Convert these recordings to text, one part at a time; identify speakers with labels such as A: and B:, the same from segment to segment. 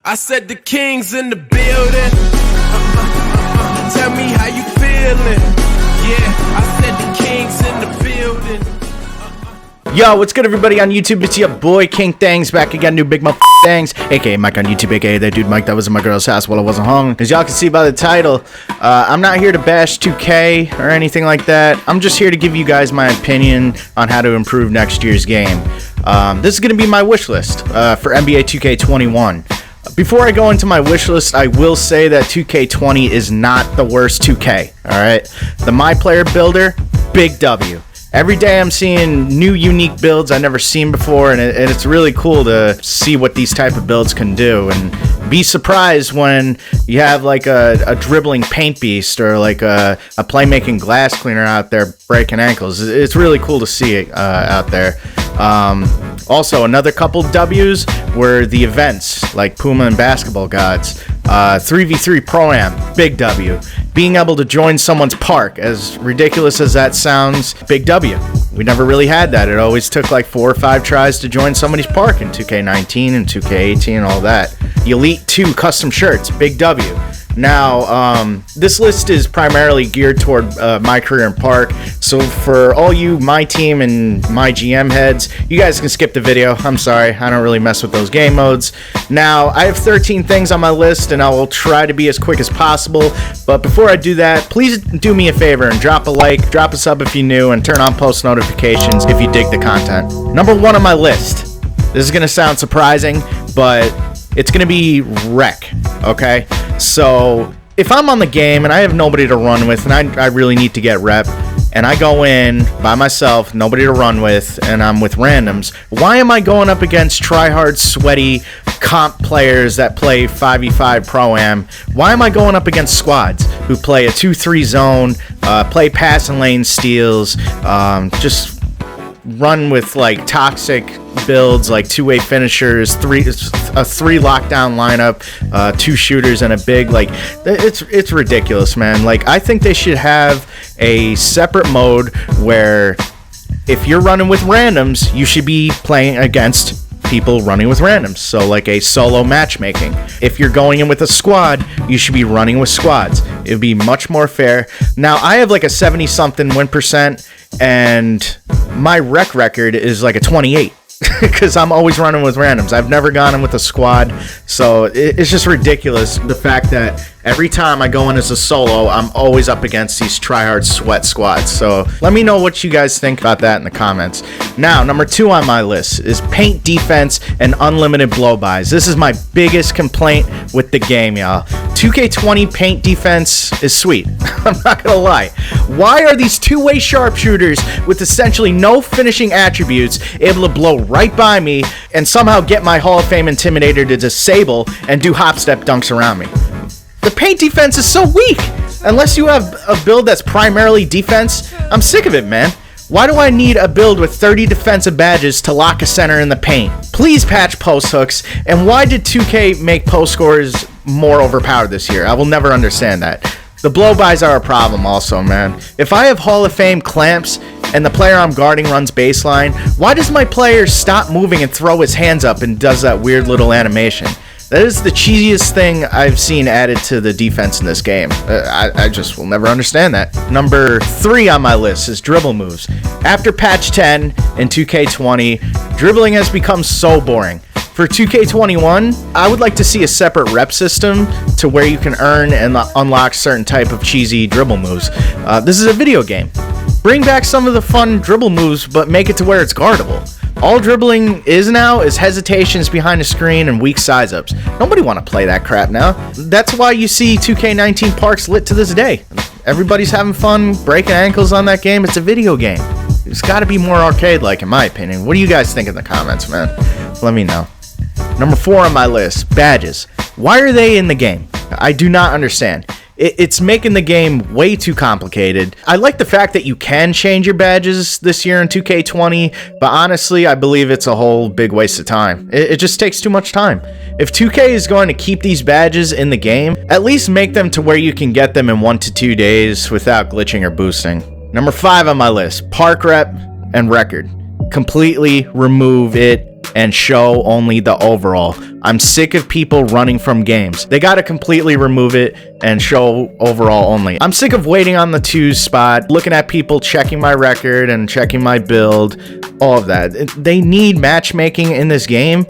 A: I said the king's in the building. Tell me how you feeling. Yeah, I said the king's in the building.
B: Yo, what's good, everybody on YouTube? It's your boy King Thangs back again, new big Thangs, aka Mike on YouTube, aka that dude Mike that was in my girl's house while I wasn't home. As y'all can see by the title, I'm not here to bash 2K or anything like that. I'm just here to give you guys my opinion on how to improve next year's game. This is going to be my wish list for NBA 2K21. Before I go into my wish list, I will say that 2K20 is not the worst 2K, alright? The My Player Builder, big W. Every day I'm seeing new unique builds I've never seen before, and it's really cool to see what these type of builds can do, and be surprised when you have like a dribbling paint beast or like a playmaking glass cleaner out there breaking ankles. It's really cool to see it out there. Also, another couple W's were the events like Puma and Basketball Gods. 3v3 Pro-Am, big W. Being able to join someone's park, as ridiculous as that sounds, big W. We never really had that. It always took like 4 or 5 tries to join somebody's park in 2K19 and 2K18 and all that. The Elite 2 custom shirts, big W. Now, this list is primarily geared toward my career in Park, so for all you my team and my GM heads, you guys can skip the video. I'm sorry, I don't really mess with those game modes. Now, I have 13 things on my list, and I will try to be as quick as possible, but before I do that, please do me a favor and drop a like, drop a sub if you're new, and turn on post notifications if you dig the content. Number 1 on my list. This is going to sound surprising, but it's going to be Rec, okay? So, if I'm on the game and I have nobody to run with and I really need to get rep, and I go in by myself, nobody to run with, and I'm with randoms, why am I going up against tryhard, sweaty comp players that play 5v5 Pro-Am? Why am I going up against squads who play a 2-3 zone, play pass and lane steals, just run with like toxic builds like 2-way finishers, a 3 lockdown lineup, 2 shooters and a big, like it's ridiculous, man. Like, I think they should have a separate mode where if you're running with randoms, you should be playing against people running with randoms, so like a solo matchmaking. If you're going in with a squad, you should be running with squads. It would be much more fair. Now, I have like a 70 something win percent, and my rec record is like a 28 because I'm always running with randoms. I've never gone in with a squad, so it's just ridiculous, the fact that every time I go in as a solo, I'm always up against these tryhard sweat squads. So let me know what you guys think about that in the comments. Now, number 2 on my list is paint defense and unlimited blow-bys. This is my biggest complaint with the game, y'all. 2K20 paint defense is sweet. I'm not gonna lie. Why are these 2-way sharpshooters with essentially no finishing attributes able to blow right by me and somehow get my Hall of Fame Intimidator to disable and do hop step dunks around me? The paint defense is so weak. Unless you have a build that's primarily defense, I'm sick of it, man. Why do I need a build with 30 defensive badges to lock a center in the paint? Please patch post hooks. And why did 2K make post scorers more overpowered this year? I will never understand that. The blow-bys are a problem also, man. If I have Hall of Fame clamps and the player I'm guarding runs baseline, why does my player stop moving and throw his hands up and does that weird little animation? That is the cheesiest thing I've seen added to the defense in this game. I just will never understand that. Number 3 on my list is dribble moves. After patch 10 in 2K20, dribbling has become so boring. For 2K21, I would like to see a separate rep system to where you can earn and unlock certain type of cheesy dribble moves. This is a video game. Bring back some of the fun dribble moves, but make it to where it's guardable. All dribbling is now is hesitations behind the screen and weak size-ups. Nobody want to play that crap now. That's why you see 2K19 parks lit to this day. Everybody's having fun breaking ankles on that game. It's a video game. It's got to be more arcade-like, in my opinion. What do you guys think in the comments, man? Let me know. Number 4 on my list, badges. Why are they in the game? I do not understand. It's making the game way too complicated. I like the fact that you can change your badges this year in 2K20, but honestly, I believe it's a whole big waste of time. It just takes too much time. If 2K is going to keep these badges in the game, at least make them to where you can get them in 1 to 2 days without glitching or boosting. Number 5 on my list, park rep and record. Completely remove it and show only the overall. I'm sick of people running from games. They gotta completely remove it and show overall only. I'm sick of waiting on the 2 spot, looking at people checking my record and checking my build, all of that. They need matchmaking in this game,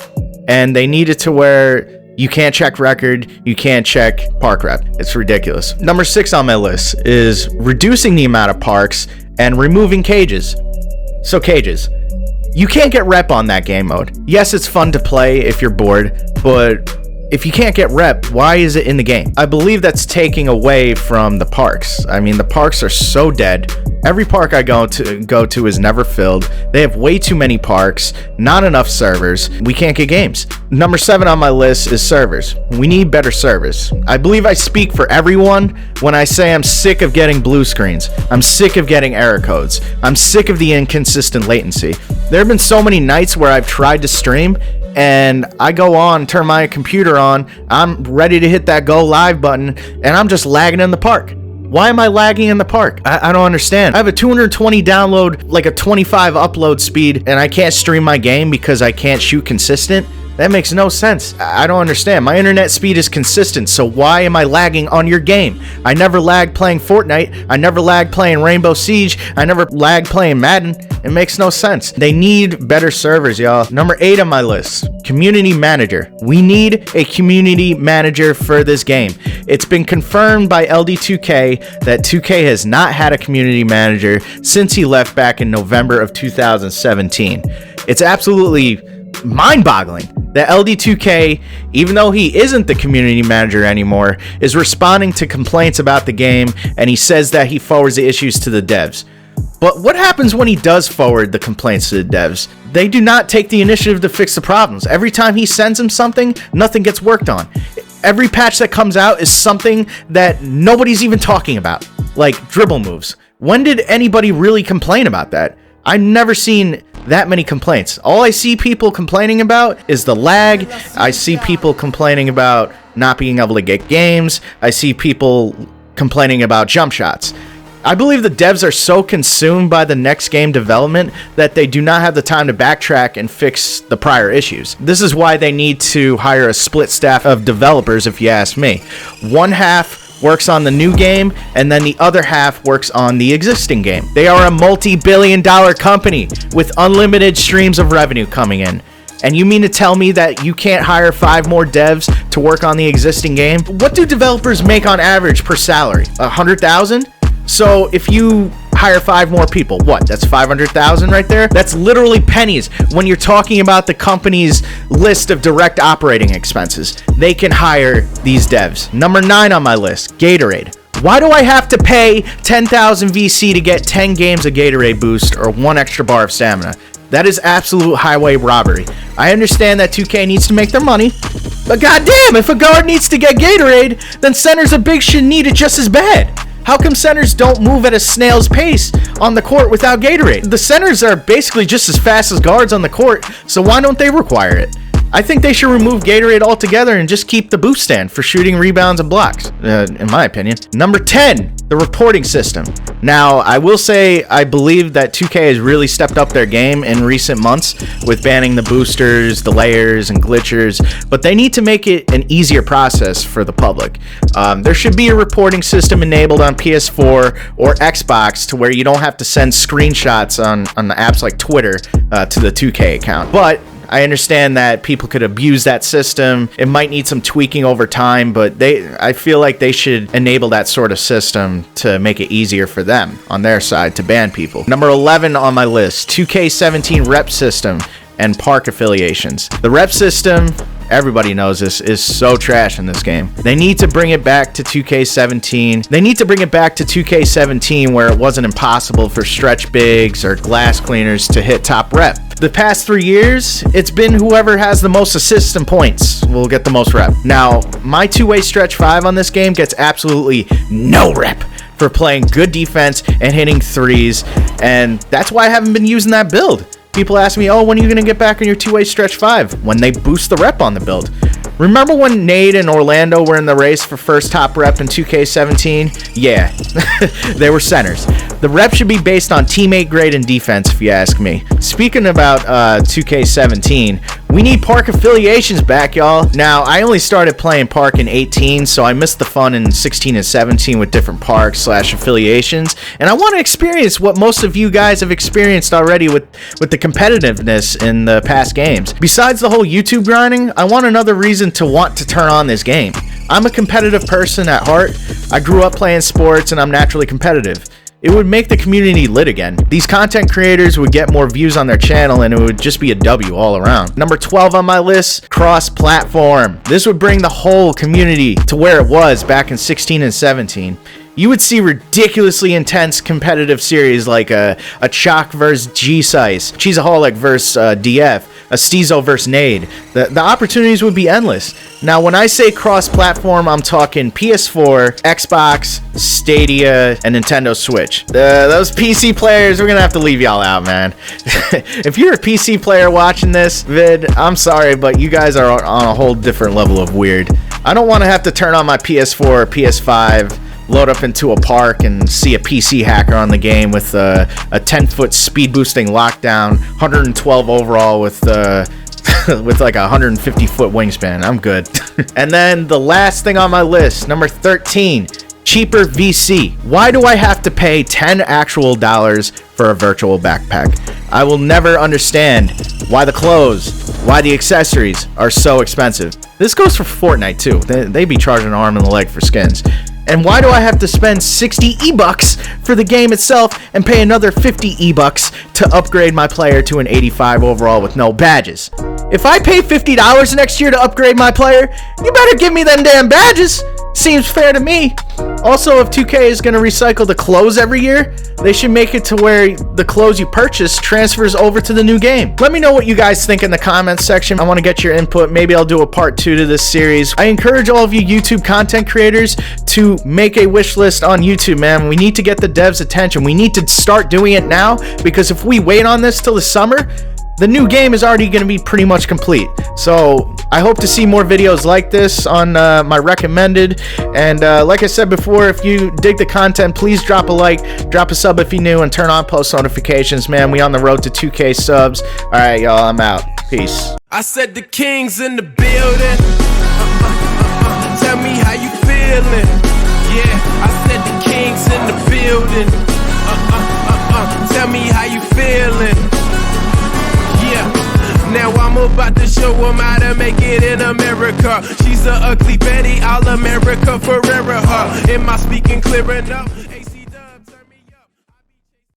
B: and they need it to where you can't check record, you can't check park rep. It's ridiculous. Number 6 on my list is reducing the amount of parks and removing cages. So cages. You can't get rep on that game mode. Yes, it's fun to play if you're bored, but if you can't get rep, why is it in the game? I believe that's taking away from the parks. I mean, the parks are so dead. Every park I go to is never filled. They have way too many parks, not enough servers. We can't get games. Number 7 on my list is servers. We need better servers. I believe I speak for everyone when I say I'm sick of getting blue screens. I'm sick of getting error codes. I'm sick of the inconsistent latency. There have been so many nights where I've tried to stream and I go on, turn my computer on, I'm ready to hit that go live button, and I'm just lagging in the park. Why am I lagging in the park? I don't understand. I have a 220 download, like a 25 upload speed, and I can't stream my game because I can't shoot consistent? That makes no sense. I don't understand. My internet speed is consistent, so why am I lagging on your game? I never lagged playing Fortnite. I never lagged playing Rainbow Siege. I never lagged playing Madden. It makes no sense. They need better servers, y'all. Number 8 on my list, community manager. We need a community manager for this game. It's been confirmed by LD2K that 2K has not had a community manager since he left back in November of 2017. It's absolutely mind-boggling that LD2K, even though he isn't the community manager anymore, is responding to complaints about the game, and he says that he forwards the issues to the devs. But what happens when he does forward the complaints to the devs? They do not take the initiative to fix the problems. Every time he sends them something, nothing gets worked on. Every patch that comes out is something that nobody's even talking about, like dribble moves. When did anybody really complain about that? I've never seen that many complaints. All I see people complaining about is the lag. I see people complaining about not being able to get games. I see people complaining about jump shots. I believe the devs are so consumed by the next game development that they do not have the time to backtrack and fix the prior issues. This is why they need to hire a split staff of developers, if you ask me. One half works on the new game, and then the other half works on the existing game. They are a multi-billion-dollar company with unlimited streams of revenue coming in. And you mean to tell me that you can't hire 5 more devs to work on the existing game? What do developers make on average per salary? 100,000? So if you hire 5 more people, what? That's 500,000 right there? That's literally pennies when you're talking about the company's list of direct operating expenses. They can hire these devs. Number 9 on my list, Gatorade. Why do I have to pay 10,000 VC to get 10 games of Gatorade boost or 1 extra bar of stamina? That is absolute highway robbery. I understand that 2K needs to make their money, but goddamn, if a guard needs to get Gatorade, then centers of big should need it just as bad. How come centers don't move at a snail's pace on the court without Gatorade? The centers are basically just as fast as guards on the court, so why don't they require it? I think they should remove Gatorade altogether and just keep the boost stand for shooting, rebounds, and blocks, in my opinion. Number 10, the reporting system. Now, I will say I believe that 2K has really stepped up their game in recent months with banning the boosters, the layers, and glitchers, but they need to make it an easier process for the public. There should be a reporting system enabled on PS4 or Xbox to where you don't have to send screenshots on the apps like Twitter to the 2K account. But I understand that people could abuse that system. It might need some tweaking over time, but I feel like they should enable that sort of system to make it easier for them on their side to ban people. Number 11 on my list, 2K17 rep system and park affiliations. The rep system, everybody knows this, is so trash in this game. They need to bring it back to 2K17. They need to bring it back to 2K17 where it wasn't impossible for stretch bigs or glass cleaners to hit top rep. The past 3 years, it's been whoever has the most assists and points will get the most rep. Now, my two-way stretch 5 on this game gets absolutely no rep for playing good defense and hitting threes, and that's why I haven't been using that build. People ask me, oh, when are you going to get back on your two-way stretch 5? When they boost the rep on the build. Remember when Nade and Orlando were in the race for first top rep in 2K17? Yeah, they were centers. The rep should be based on teammate grade and defense, if you ask me. Speaking about 2K17, we need park affiliations back, y'all. Now, I only started playing park in 18, so I missed the fun in 16 and 17 with different parks / affiliations, and I want to experience what most of you guys have experienced already with the competitiveness in the past games. Besides the whole YouTube grinding, I want another reason to want to turn on this game. I'm a competitive person at heart. I grew up playing sports, and I'm naturally competitive. It would make the community lit again. These content creators would get more views on their channel, and it would just be a W all around. Number 12 on my list, cross-platform. This would bring the whole community to where it was back in 16 and 17. You would see ridiculously intense competitive series like a Chalk versus geesice, cheeseaholic versus DF, a steezo versus nade. The opportunities would be endless. Now, when I say cross-platform, I'm talking PS4, Xbox, Stadia, and Nintendo Switch. Those PC players, we're gonna have to leave y'all out, man. If you're a PC player watching this vid, I'm sorry, but you guys are on a whole different level of weird. I don't want to have to turn on my PS4 or PS5, load up into a park and see a PC hacker on the game with a 10-foot speed boosting lockdown, 112 overall with with like a 150-foot wingspan. I'm good. And then the last thing on my list, number 13, cheaper VC. Why do I have to pay 10 actual dollars for a virtual backpack? I will never understand why the clothes, why the accessories are so expensive. This goes for Fortnite too. They be charging an arm and a leg for skins. And why do I have to spend 60 E-bucks for the game itself and pay another 50 E-bucks to upgrade my player to an 85 overall with no badges? If I pay $50 next year to upgrade my player, you better give me them damn badges. Seems fair to me. Also, if 2K is going to recycle the clothes every year, they should make it to where the clothes you purchase transfers over to the new game. Let me know what you guys think in the comments section. I want to get your input. Maybe I'll do a part 2 to this series. I encourage all of you YouTube content creators to make a wish list on YouTube, man. We need to get the devs' attention. We need to start doing it now, because if we wait on this till the summer, the new game is already going to be pretty much complete. So I hope to see more videos like this on my recommended. And like I said before, if you dig the content, please drop a like, drop a sub if you're new, and turn on post notifications, man. We on the road to 2K subs. All right, y'all, I'm out. Peace.
A: I said the king's in the building. Tell me how you feeling. Yeah, I said the king's in the building. Tell me how you feeling. Now I'm about to show them how to make it in America. She's a ugly Betty, all America forever her. Am I speaking clear enough?